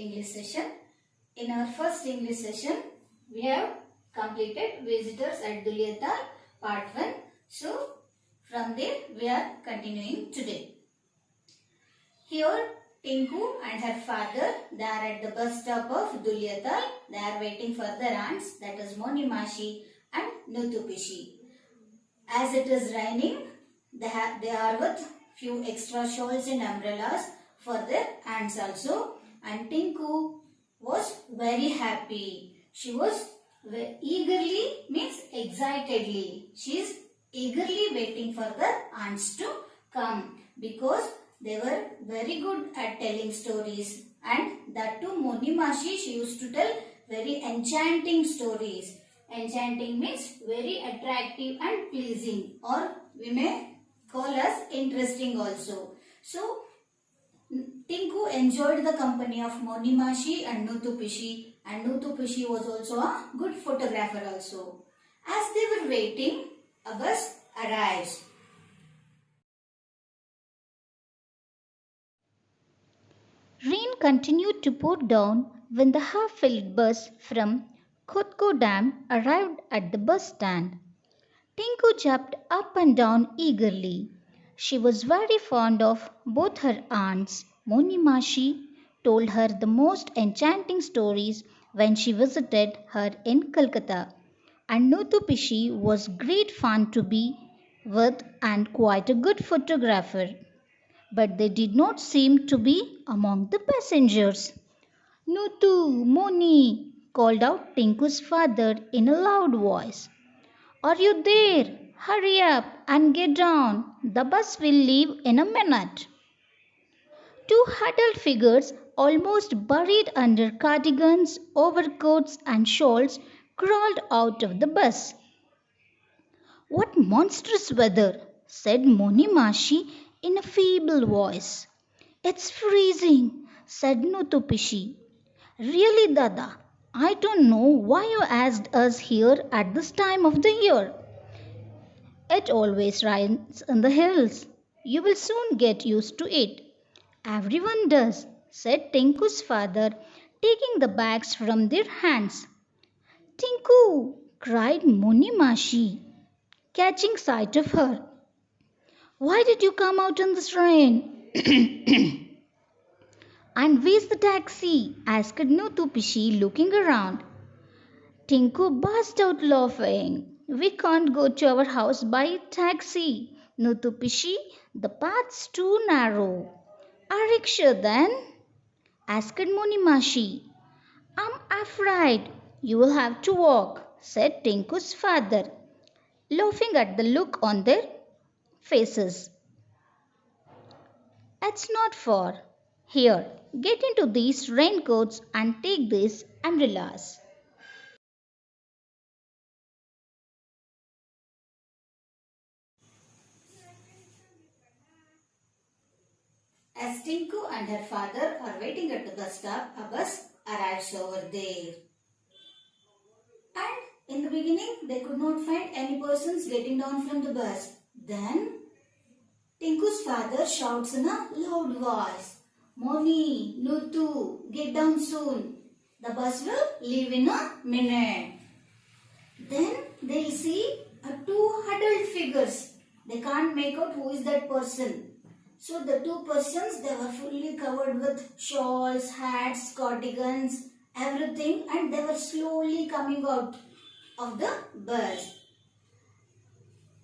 English session. In our first English session, we have completed Visitors at Dulyatal part 1. So, from there we are continuing today. Here, Tinku and her father, they are at the bus stop of Dulyatal. They are waiting for their aunts, that is Moni Mashi and Nutupishi. As it is raining, they are with few extra shawls and umbrellas for their aunts also. And Tinku was very happy. She was eagerly, means excitedly. She is eagerly waiting for the aunts to come because they were very good at telling stories. And that too, Moni Mashi, she used to tell very enchanting stories. Enchanting means very attractive and pleasing, or we may call us interesting also. So, Tinku enjoyed the company of Moni Mashi and Nutupishi, and Nutupishi was also a good photographer also. As they were waiting, a bus arrives. Rain continued to pour down when the half-filled bus from Khotko Dam arrived at the bus stand. Tinku jumped up and down eagerly. She was very fond of both her aunts. Moni Mashi told her the most enchanting stories when she visited her in Calcutta, and Nutupishi was great fun to be with and quite a good photographer. But they did not seem to be among the passengers. Nutu, Moni, called out Tinku's father in a loud voice. Are you there? Hurry up and get down. The bus will leave in a minute. Two huddled figures, almost buried under cardigans, overcoats, and shawls, crawled out of the bus. What monstrous weather, said Moni Mashi in a feeble voice. It's freezing, said Nutupishi. Really, Dada, I don't know why you asked us here at this time of the year. It always rains in the hills. You will soon get used to it. Everyone does, said Tinku's father, taking the bags from their hands. Tinku, cried Moni Mashi, catching sight of her. Why did you come out in this rain? And where's the taxi? Asked Nutupishi, looking around. Tinku burst out laughing. We can't go to our house by taxi. Nutupishi, the path's too narrow. A rickshaw then? Asked Moni Mashi. I'm afraid you will have to walk, said Tinku's father, laughing at the look on their faces. It's not far. Here, get into these raincoats and take these umbrellas. As Tinku and her father are waiting at the bus stop, a bus arrives over there. And in the beginning, they could not find any persons getting down from the bus. Then, Tinku's father shouts in a loud voice, Moni, Nutu, get down soon. The bus will leave in a minute. Then they'll see two huddled figures. They can't make out who is that person. So the two persons, they were fully covered with shawls, hats, cardigans, everything, and they were slowly coming out of the bus.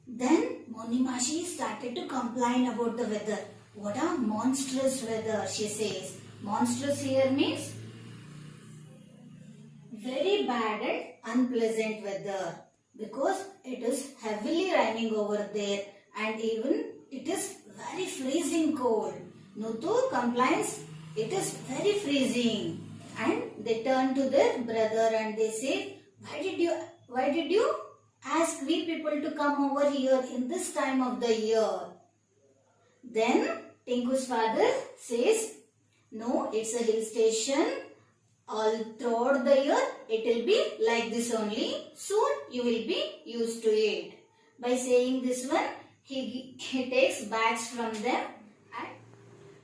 Then Moni Mashi started to complain about the weather. What a monstrous weather, she says. Monstrous here means very bad and unpleasant weather because it is heavily raining over there and even it is very freezing cold. Nutu complains it is very freezing, and they turn to their brother and they say, why did you ask we people to come over here in this time of the year? Then Tinku's father says, no, it's a hill station. All throughout the year it will be like this only. Soon you will be used to it. By saying this one, he takes bags from them, and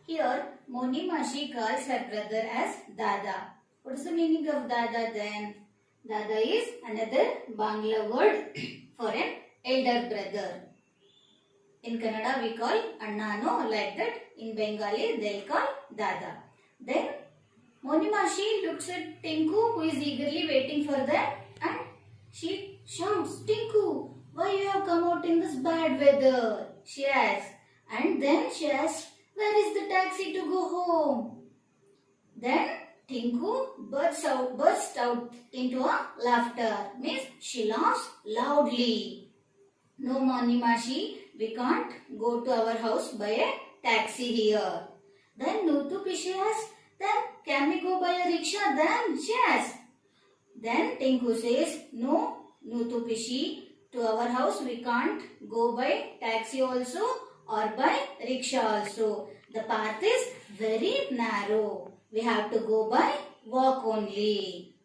here Moni Mashi calls her brother as Dada. What is the meaning of Dada then? Dada is another Bangla word for an elder brother. In Kannada we call Anna, no? Like that. In Bengali they'll call Dada. Then Moni Mashi looks at Tinku, who is eagerly waiting for them, and she shouts, Tinku, why you have come out in this bad weather? She asks. And then she asks, where is the taxi to go home? Then Tinku bursts out into a laughter. Means she laughs loudly. No, Moni Mashi, we can't go to our house by a taxi here. Then Nutu Pishi asks, then can we go by a rickshaw then? She asks. Then Tinku says, no, Nutu Pishi, to our house we can't go by taxi also or by rickshaw also. The path is very narrow. We have to go by walk only.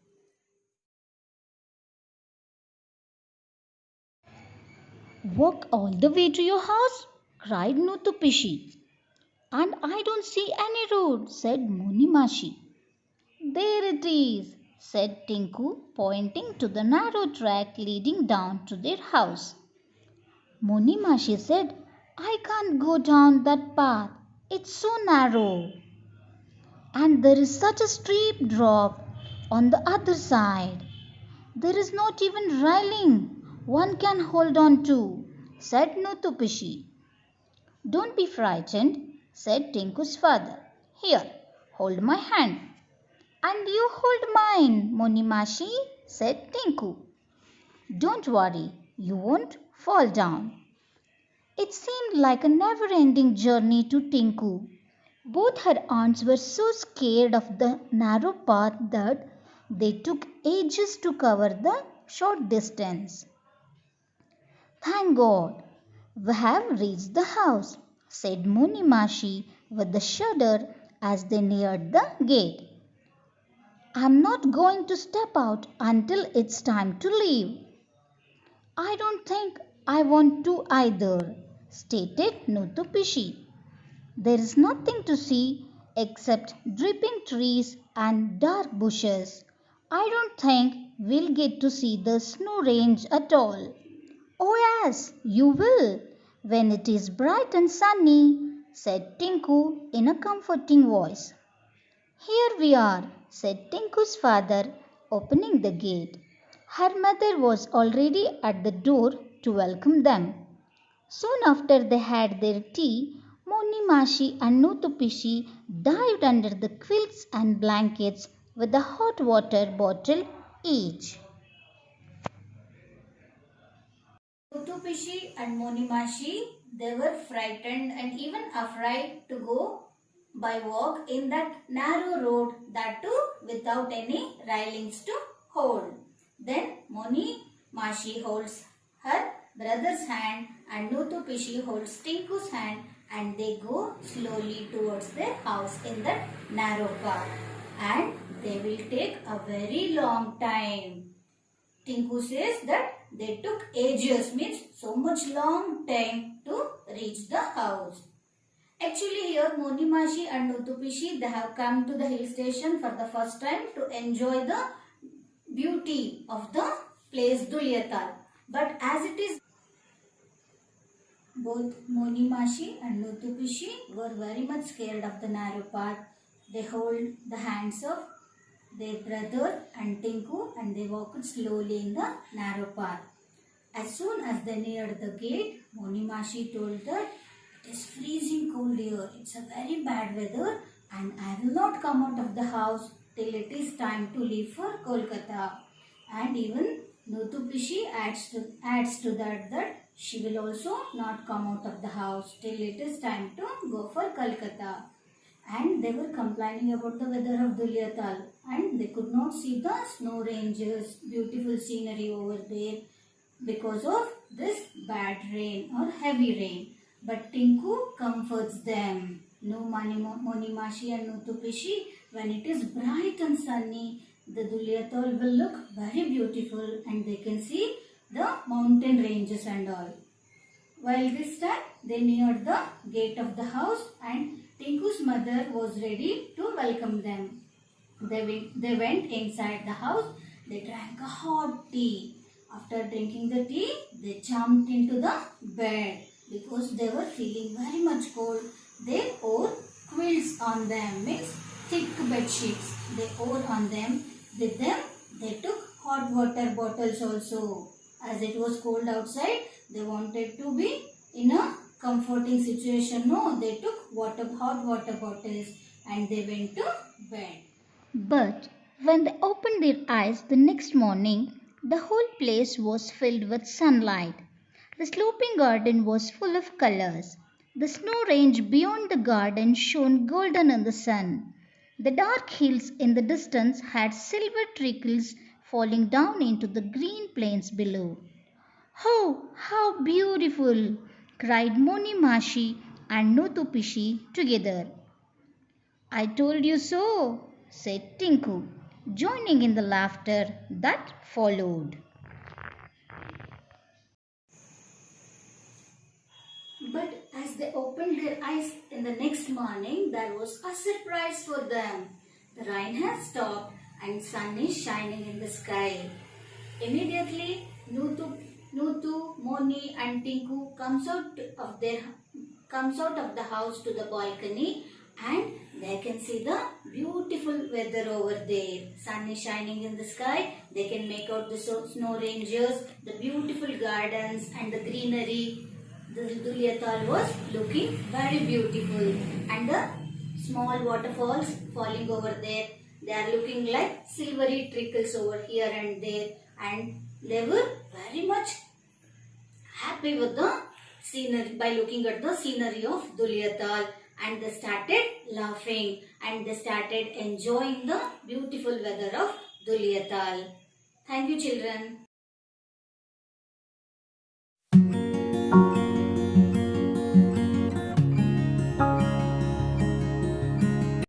Walk all the way to your house? Cried Nutupishi. And I don't see any road, said Munimashi. There it is, said Tinku, pointing to the narrow track leading down to their house. Munimashi said, I can't go down that path. It's so narrow. And there is such a steep drop on the other side. There is not even railing one can hold on to, said Nutupishi. Don't be frightened, said Tinku's father. Here, hold my hand. And you hold mine, Monimashi, said Tinku. Don't worry, you won't fall down. It seemed like a never-ending journey to Tinku. Both her aunts were so scared of the narrow path that they took ages to cover the short distance. Thank God, we have reached the house, said Munimashi with a shudder as they neared the gate. I'm not going to step out until it's time to leave. I don't think I want to either, stated Nutupishi. There is nothing to see except dripping trees and dark bushes. I don't think we'll get to see the snow range at all. Oh yes, you will, when it is bright and sunny, said Tinku in a comforting voice. Here we are, said Tinku's father, opening the gate. Her mother was already at the door to welcome them. Soon after they had their tea, Monimashi and Nutupishi dived under the quilts and blankets with a hot water bottle each. Nutupishi and Monimashi, they were frightened and even afraid to go by walk in that narrow road, that too without any railings to hold. Then Monimashi holds her brother's hand and Nutupishi holds Tinku's hand, and they go slowly towards their house in that narrow path, and they will take a very long time. Tinku says that they took ages, means so much long time to reach the house. Actually here Monimashi and Nutupishi, they have come to the hill station for the first time to enjoy the beauty of the place Dulyatal. But as it is, both Monimashi and Nutupishi were very much scared of the narrow path. They hold the hands of their brother and Tinku, and they walked slowly in the narrow path. As soon as they neared the gate, Monimashi told that it is freezing cold here. It's a very bad weather and I will not come out of the house till it is time to leave for Kolkata. And even Nutupishi adds to that she will also not come out of the house till it is time to go for Kolkata. And they were complaining about the weather of Dulyatal, and they could not see the snow ranges, beautiful scenery over there because of this bad rain or heavy rain. But Tinku comforts them. No, Monimashi and Nutupishi, when it is bright and sunny, the Dulyatal will look very beautiful and they can see the mountain ranges and all. While this time they neared the gate of the house, and Tinku's mother was ready to welcome them. They went inside the house. They drank a hot tea. After drinking the tea, they jumped into the bed because they were feeling very much cold. They wore quilts on them, means thick bed sheets. They wore on them. With them, they took hot water bottles also. As it was cold outside, they wanted to be in a comforting situation. No, they took hot water bottles and they went to bed. But when they opened their eyes the next morning, the whole place was filled with sunlight. The sloping garden was full of colors. The snow range beyond the garden shone golden in the sun. The dark hills in the distance had silver trickles falling down into the green plains below. Oh, how beautiful! Cried Monimashi and Notupishi together. I told you so, said Tinku, joining in the laughter that followed. But as they opened their eyes in the next morning, there was a surprise for them. The rain has stopped and sun is shining in the sky. Immediately, Nutu, Moni and Tinku comes out of the house to the balcony and they can see the beautiful weather over there. Sun is shining in the sky. They can make out the snow ranges, the beautiful gardens and the greenery. The Dulyatal was looking very beautiful and the small waterfalls falling over there. They are looking like silvery trickles over here and there, and they were very much happy with the scenery by looking at the scenery of Dulyatal, and they started laughing and they started enjoying the beautiful weather of Dulyatal. Thank you, children.